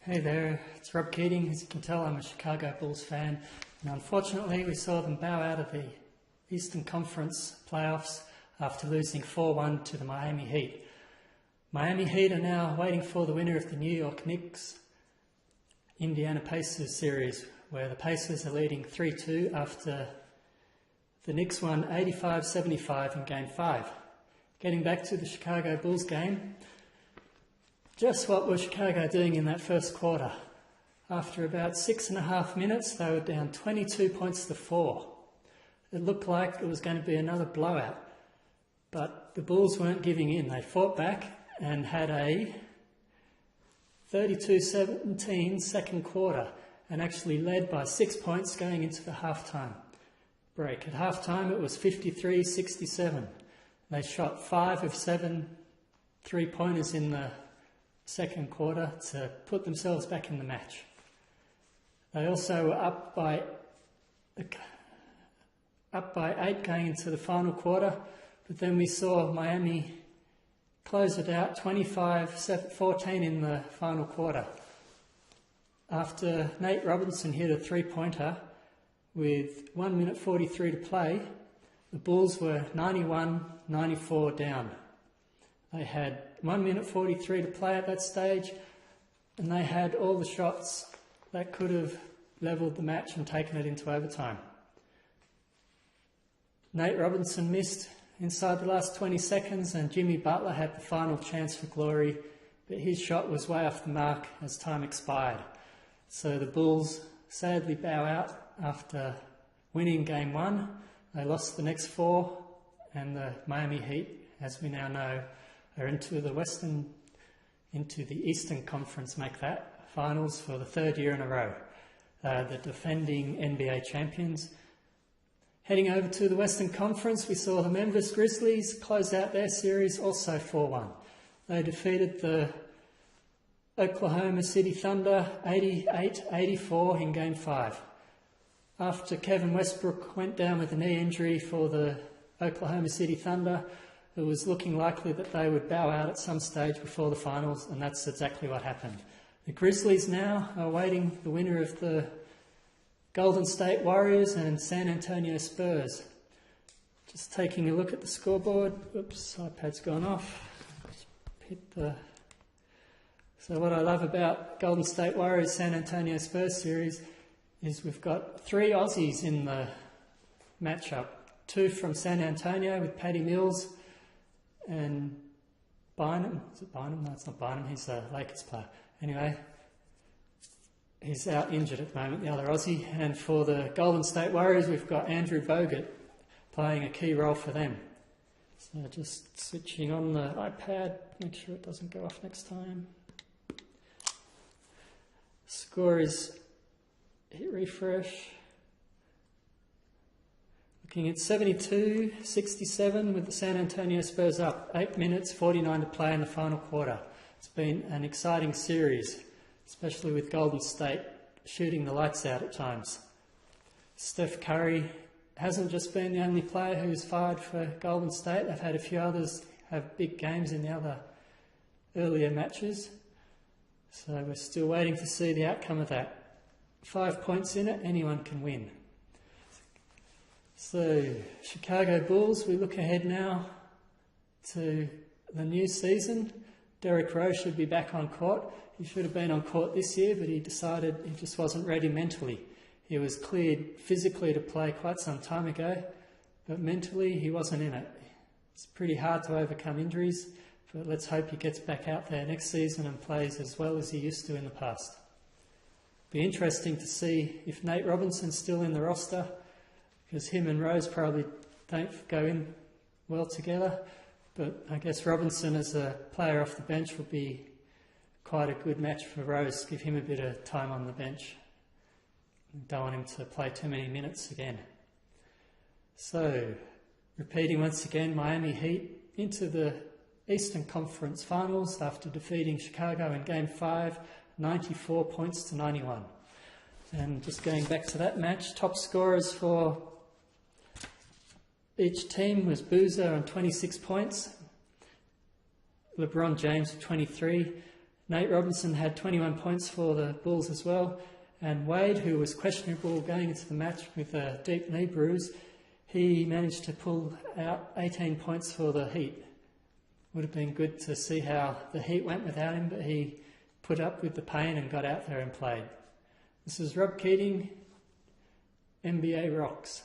Hey there, it's Rob Keating. As you can tell, I'm a Chicago Bulls fan, and unfortunately we saw them bow out of the Eastern Conference playoffs after losing 4-1 to the Miami Heat. Miami Heat are now waiting for the winner of the New York Knicks Indiana Pacers series, where the Pacers are leading 3-2 after the Knicks won 85-75 in Game 5. Getting back to the Chicago Bulls game, just what was Chicago doing in that first quarter? After about 6.5 minutes, they were down 22 points to 4. It looked like it was going to be another blowout, but the Bulls weren't giving in. They fought back and had a 32-17 second quarter and actually led by 6 points going into the halftime break. At halftime, it was 53-67. They shot 5 of 7 three-pointers in the second quarter to put themselves back in the match. They also were up by 8 going into the final quarter, but then we saw Miami close it out 25-14 in the final quarter. After Nate Robinson hit a three-pointer with 1 minute 43 to play, the Bulls were 91-94 down. They had 1 minute 43 to play at that stage, and they had all the shots that could have levelled the match and taken it into overtime. Nate Robinson missed inside the last 20 seconds, and Jimmy Butler had the final chance for glory, but his shot was way off the mark as time expired. So the Bulls sadly bow out after winning Game 1. They lost the next 4, and the Miami Heat, as we now know, are into the Eastern Conference, make that, finals for the third year in a row. The defending NBA champions. Heading over to the Western Conference, we saw the Memphis Grizzlies close out their series also 4-1. They defeated the Oklahoma City Thunder 88-84 in Game 5. After Kevin Westbrook went down with a knee injury for the Oklahoma City Thunder, it was looking likely that they would bow out at some stage before the finals, and that's exactly what happened. The Grizzlies now are awaiting the winner of the Golden State Warriors and San Antonio Spurs. Just taking a look at the scoreboard. Oops, iPad's gone off. So what I love about Golden State Warriors San Antonio Spurs series is we've got 3 Aussies in the matchup. 2 from San Antonio with Patty Mills and Bynum. Is it Bynum? No, it's not Bynum. He's a Lakers player. Anyway, he's out injured at the moment, the other Aussie. And for the Golden State Warriors, we've got Andrew Bogut playing a key role for them. So just switching on the iPad, make sure it doesn't go off next time. Score is, hit refresh. Looking at 72-67 with the San Antonio Spurs up. 8 minutes, 49 to play in the final quarter. It's been an exciting series, especially with Golden State shooting the lights out at times. Steph Curry hasn't just been the only player who's fired for Golden State. They've had a few others have big games in the other earlier matches. So we're still waiting to see the outcome of that. 5 points in it, anyone can win. So, Chicago Bulls, we look ahead now to the new season. Derrick Rose should be back on court. He should have been on court this year, but he decided he just wasn't ready mentally. He was cleared physically to play quite some time ago, but mentally he wasn't in it. It's pretty hard to overcome injuries, but let's hope he gets back out there next season and plays as well as he used to in the past. Be interesting to see if Nate Robinson's still in the roster, because him and Rose probably don't go in well together. But I guess Robinson as a player off the bench would be quite a good match for Rose, give him a bit of time on the bench. Don't want him to play too many minutes again. So, repeating once again, Miami Heat into the Eastern Conference Finals after defeating Chicago in Game 5, 94 points to 91. And just going back to that match, top scorers for each team was Boozer on 26 points, LeBron James with 23, Nate Robinson had 21 points for the Bulls as well. And Wade, who was questionable going into the match with a deep knee bruise, he managed to pull out 18 points for the Heat. Would have been good to see how the Heat went without him, but he put up with the pain and got out there and played. This is Rob Keating, NBA Rocks.